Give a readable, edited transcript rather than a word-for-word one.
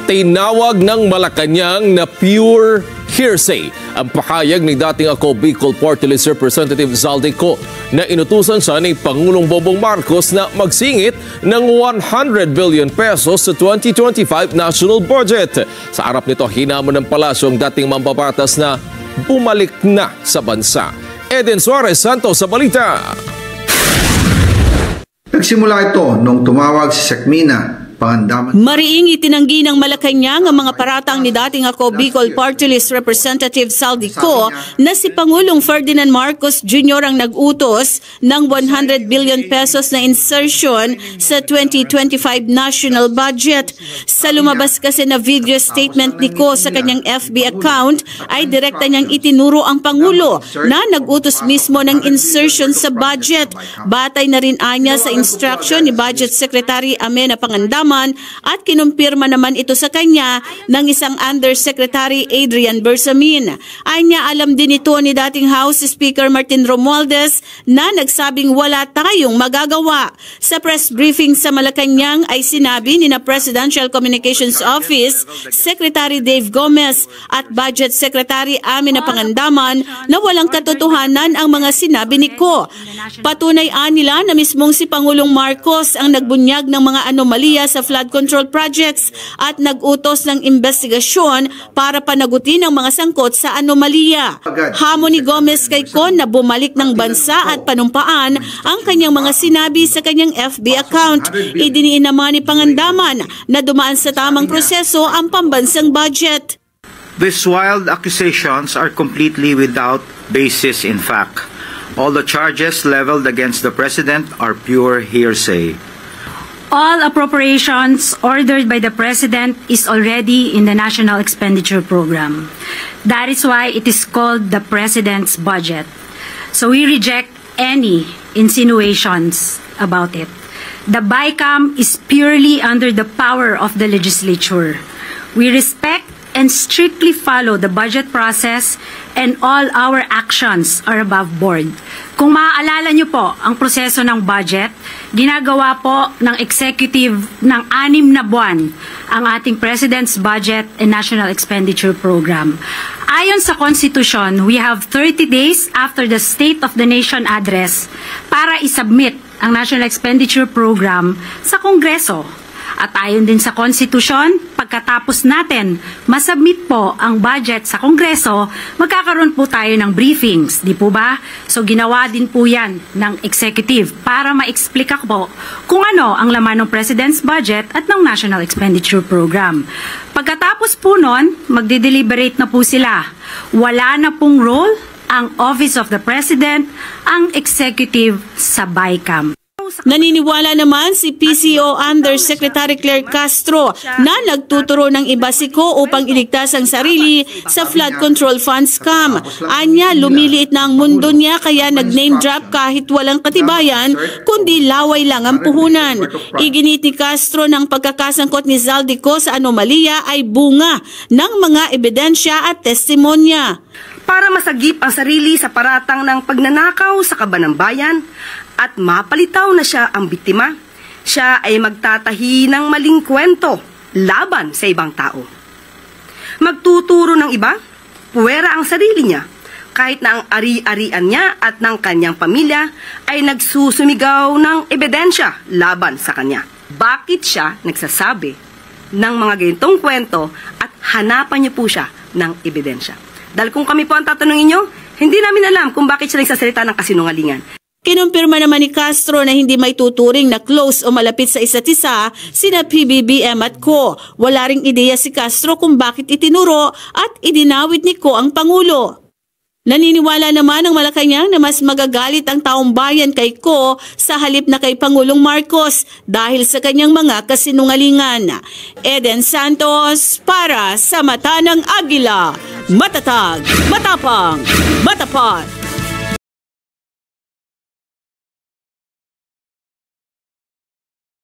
Tinawag ng Malacanang na pure hearsay ang pahayag ni dating ako Bicol Party List Representative Zaldico na inutusan siya ni Pangulong Bongbong Marcos na magsingit ng 100 billion pesos sa 2025 national budget. Sa harap nito, hinamon ng palasyo ang dating mambabatas na bumalik na sa bansa. Eden Suarez Santos sa balita. Nagsimula ito nung tumawag si Sekmina Pangandaman. Mariing itinanggi ng Malacanang ang mga paratang ni dating ako Bicol Party List Representative Zaldico na si Pangulong Ferdinand Marcos Jr. ang nag-utos ng 100 billion pesos na insertion sa 2025 national budget. Sa lumabas kasi na video statement ni Ko sa kanyang FB account ay direkta niyang itinuro ang Pangulo na nag-utos mismo ng insertion sa budget. Batay na rin anya sa instruction ni Budget Secretary Amenah Pangandaman at kinumpirma naman ito sa kanya ng isang Undersecretary Adrian Bersamin. Anya alam din ito ni dating House Speaker Martin Romualdez na nagsabing wala tayong magagawa. Sa press briefing sa Malacanang ay sinabi ni na Presidential Communications Office Secretary Dave Gomez at Budget Secretary Amenah Pangandaman na walang katotohanan ang mga sinabi ni Ko. Patunay nila na mismong si Pangulong Marcos ang nagbunyag ng mga anomalya sa flood control projects at nag-utos ng investigasyon para panagutin ang mga sangkot sa anomalya. Hamon ni Gomez kay Con na bumalik ng bansa at panumpaan ang kanyang mga sinabi sa kanyang FB account. Idiniin naman ni Pangandaman na dumaan sa tamang proseso ang pambansang budget. These wild accusations are completely without basis in fact. All the charges leveled against the President are pure hearsay. All appropriations ordered by the President is already in the National Expenditure Program. That is why it is called the President's Budget. So we reject any insinuations about it. The BICAM is purely under the power of the legislature. We respect and strictly follow the budget process and all our actions are above board. Kung maaalala niyo po ang proseso ng budget, ginagawa po ng executive ng 6 na buwan ang ating President's Budget and National Expenditure Program. Ayon sa Constitution, we have 30 days after the State of the Nation Address para isubmit ang National Expenditure Program sa Kongreso. At ayon din sa Constitution, pagkatapos natin masubmit po ang budget sa Kongreso, magkakaroon po tayo ng briefings, di po ba? So ginawa din po yan ng executive para ma-explica po kung ano ang laman ng President's Budget at ng National Expenditure Program. Pagkatapos po nun, magde-deliberate na po sila. Wala na pong role ang Office of the President, ang executive sa BICAM. Naniniwala naman si PCO Undersecretary Claire Castro na nagtuturo ng iba si Ko upang iligtas ang sarili sa flood control fund scam. Anya, lumiliit na ang mundo niya kaya nag-name drop kahit walang katibayan kundi laway lang ang puhunan. Iginit ni Castro ng pagkakasangkot ni Zaldico sa anomalya ay bunga ng mga ebidensya at testimonya. Para masagip ang sarili sa paratang ng pagnanakaw sa kaban ng bayan at mapalitaw na siya ang biktima, siya ay magtatahi ng maling kwento laban sa ibang tao. Magtuturo ng iba, puwera ang sarili niya, kahit na ang ari-arian niya at ng kanyang pamilya ay nagsusumigaw ng ebidensya laban sa kanya. Bakit siya nagsasabi ng mga ganitong kwento at hanapan niyo po siya ng ebidensya? Dahil kung kami po ang tatanungin niyo, hindi namin alam kung bakit siya nagsasalita ng kasinungalingan. Kinumpirma naman ni Castro na hindi may tuturing na close o malapit sa isa't isa sina PBBM at Ko. Wala ring ideya si Castro kung bakit itinuro at idinawit ni Ko ang Pangulo. Naniniwala naman ang Malacanang na mas magagalit ang taong bayan kay Ko sa halip na kay Pangulong Marcos dahil sa kanyang mga kasinungalingan. Eden Santos para sa Mata ng Agila. Matatag, matapang, matapat.